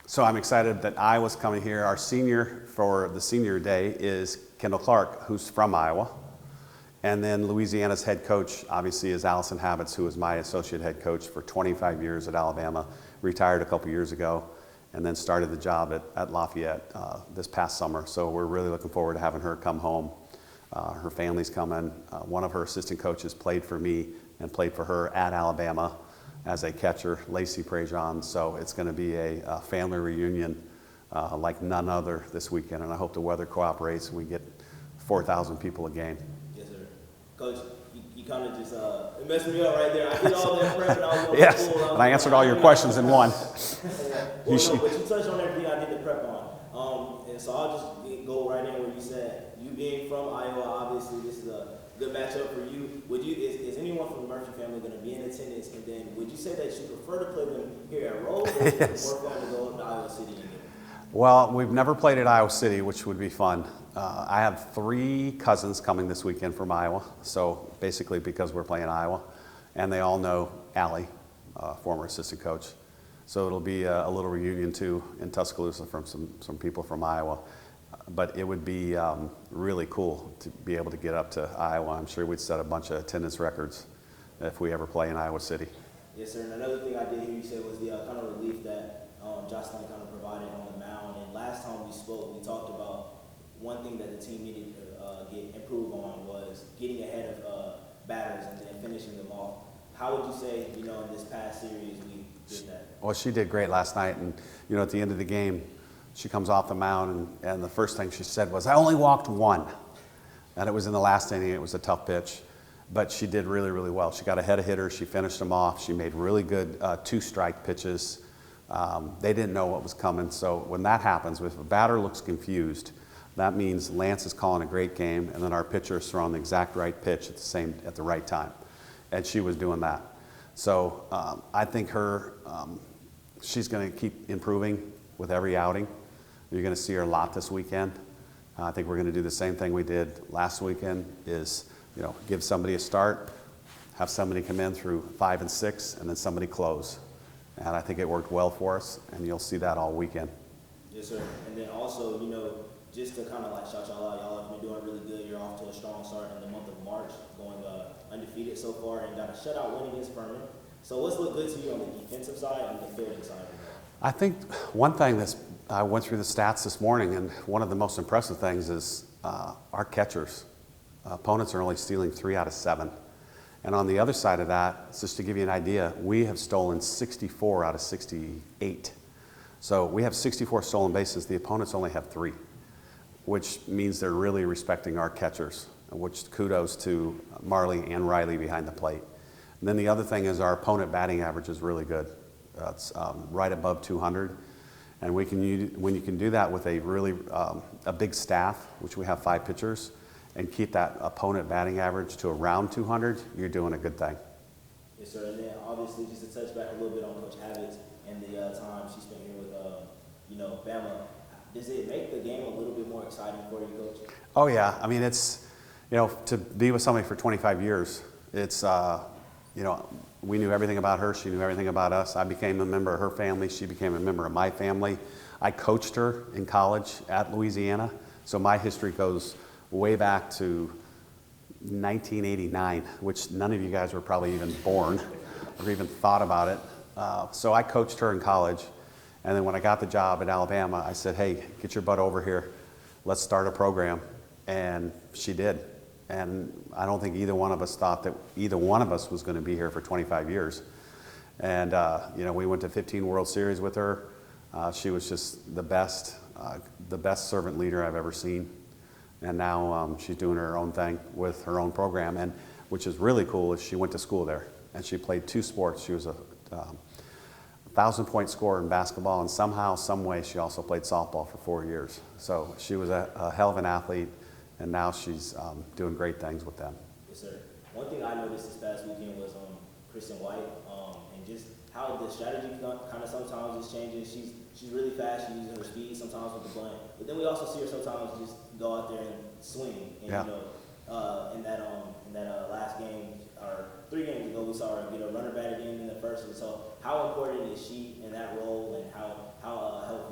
So I'm excited that Iowa's coming here. Our senior for the senior day is Kendall Clark, who's from Iowa. And then Louisiana's head coach, obviously, is Allison Habits, who was my associate head coach for 25 years at Alabama, retired a couple years ago, and then started the job at Lafayette this past summer. So we're really looking forward to having her come home. Her family's coming. One of her assistant coaches played for me and played for her at Alabama as a catcher, Lacey Prejean. So it's going to be a family reunion like none other this weekend, and I hope the weather cooperates and we get 4,000 people a game. Yes, sir. Coach, you kind of just messed me up right there. I did all that prep and I was going Yes, to and I answered all your questions in one. But you touched on everything I did the prep on. And so I'll just go right in where you said, you being from Iowa, obviously this is a good matchup for you. Is anyone from the Murphy family going to be in attendance? And then would you say that you prefer to play them here at Rose, or would you more fun to go to Iowa City and get them? Well, we've never played at Iowa City, which would be fun. I have 3 cousins coming this weekend from Iowa, so basically because we're playing Iowa, and they all know Allie, former assistant coach. So it'll be a little reunion too in Tuscaloosa from some people from Iowa. But it would be really cool to be able to get up to Iowa. I'm sure we'd set a bunch of attendance records if we ever play in Iowa City. Yes, sir. And another thing I did hear you say was the kind of relief that Jocelyn kind of provided on the mound. And last time we spoke, we talked about one thing that the team needed to improve on was getting ahead of batters and then finishing them off. How would you say, in this past series we did that? Well, she did great last night. And, at the end of the game, she comes off the mound, and the first thing she said was, "I only walked 1." And it was in the last inning. It was a tough pitch. But she did really, really well. She got ahead of hitters. She finished them off. She made really good 2-strike pitches. They didn't know what was coming. So when that happens, if a batter looks confused, that means Lance is calling a great game, and then our pitcher is throwing the exact right pitch at the right time. And she was doing that. So I think she's going to keep improving with every outing. You're going to see her a lot this weekend. I think we're going to do the same thing we did last weekend, is give somebody a start, have somebody come in through 5 and 6, and then somebody close. And I think it worked well for us, and you'll see that all weekend. Yes, sir. And then also, just to kind of like shout y'all out, y'all have been doing really good. You're off to a strong start in the month of March, going undefeated so far, and got a shutout win against Furman. So what's looked good to you on the defensive side and the fielding side? I think one thing I went through the stats this morning, and one of the most impressive things is our catchers. Opponents are only stealing 3 out of 7. And on the other side of that, just to give you an idea, we have stolen 64 out of 68. So we have 64 stolen bases. The opponents only have 3, which means they're really respecting our catchers, which kudos to Marley and Riley behind the plate. And then the other thing is our opponent batting average is really good. It's right above 200. And when you can do that with a big staff, which we have 5 pitchers, and keep that opponent batting average to around 200, you're doing a good thing. Yes, sir. And then obviously, just to touch back a little bit on Coach Habits and the time she spent here with, Bama, does it make the game a little bit more exciting for you, Coach? Oh yeah. I mean, it's, to be with somebody for 25 years, it's, we knew everything about her. She knew everything about us. I became a member of her family. She became a member of my family. I coached her in college at Louisiana. So my history goes way back to 1989, which none of you guys were probably even born or even thought about it. So I coached her in college. And then when I got the job at Alabama, I said, "Hey, get your butt over here. Let's start a program." And she did. And I don't think either one of us thought that either one of us was going to be here for 25 years. And, we went to 15 World Series with her. She was just the best servant leader I've ever seen. And now she's doing her own thing with her own program. And which is really cool is she went to school there. And she played 2 sports. She was a 1,000-point scorer in basketball. And somehow, some way, she also played softball for 4 years. So she was a hell of an athlete. And now she's doing great things with them. Yes, sir. One thing I noticed this past weekend was Kristen White, and just how the strategy kind of sometimes is changing. She's really fast. She's using her speed sometimes with the bunt, but then we also see her sometimes just go out there and swing. And in that last game or 3 games ago, we saw her get a runner batted in the first one. So how important is she in that role, and how helpful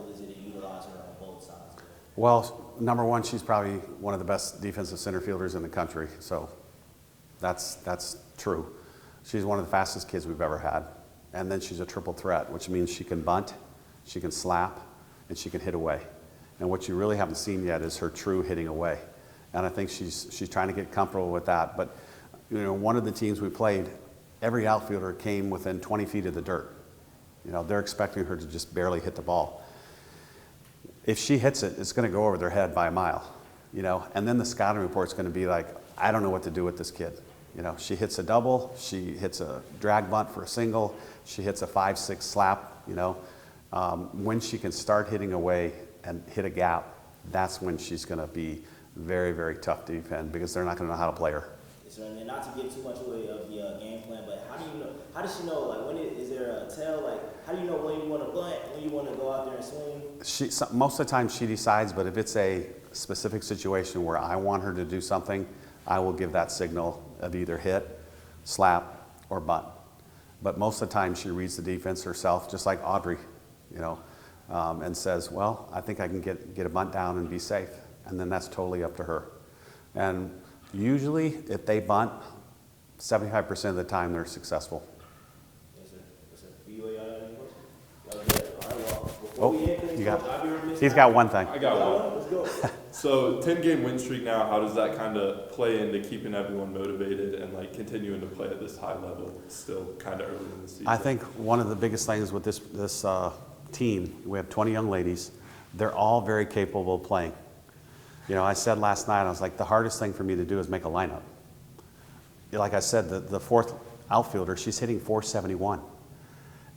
Well, number one, she's probably one of the best defensive center fielders in the country, so that's true. She's one of the fastest kids we've ever had. And then she's a triple threat, which means she can bunt, she can slap, and she can hit away. And what you really haven't seen yet is her true hitting away. And I think she's trying to get comfortable with that. But one of the teams we played, every outfielder came within 20 feet of the dirt. They're expecting her to just barely hit the ball. If she hits it, it's going to go over their head by a mile. And then the scouting report's going to be like, I don't know what to do with this kid. She hits a double, she hits a drag bunt for a single, she hits a 5-6 slap. When she can start hitting away and hit a gap, that's when she's going to be very, very tough to defend because they're not going to know how to play her. Yes, sir. And not to give too much away of the game plan, but how do you know? How does she know? Like, is there a tell? Like, how do you know when you want to bunt, when you want to go out there and swing? Most of the time she decides, but if it's a specific situation where I want her to do something, I will give that signal of either hit, slap, or bunt. But most of the time she reads the defense herself, just like Audrey, and says, well, I think I can get a bunt down and be safe. And then that's totally up to her. And usually if they bunt, 75% of the time they're successful. Yes, sir. Yes, sir. Do you have any questions? All right, well, before we end things, he's got one thing. I got one. Let's go. So 10-game win streak now, how does that kind of play into keeping everyone motivated and like continuing to play at this high level still kind of early in the season? I think one of the biggest things with this team, we have 20 young ladies, they're all very capable of playing. I said last night, I was like, the hardest thing for me to do is make a lineup. Like I said, the fourth outfielder, she's hitting 471.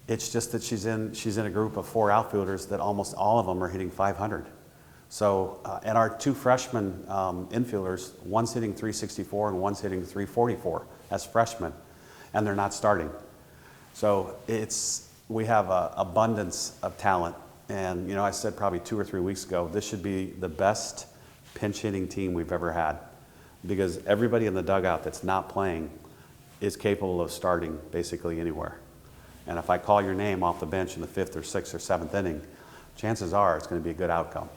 It's just that she's in a group of 4 outfielders that almost all of them are hitting 500. So, and our 2 freshman infielders, one's hitting 364 and one's hitting 344 as freshmen, and they're not starting. So we have an abundance of talent. And, I said probably 2 or 3 weeks ago, this should be the best pinch hitting team we've ever had because everybody in the dugout that's not playing is capable of starting basically anywhere. And if I call your name off the bench in the 5th or 6th or 7th inning, chances are it's going to be a good outcome.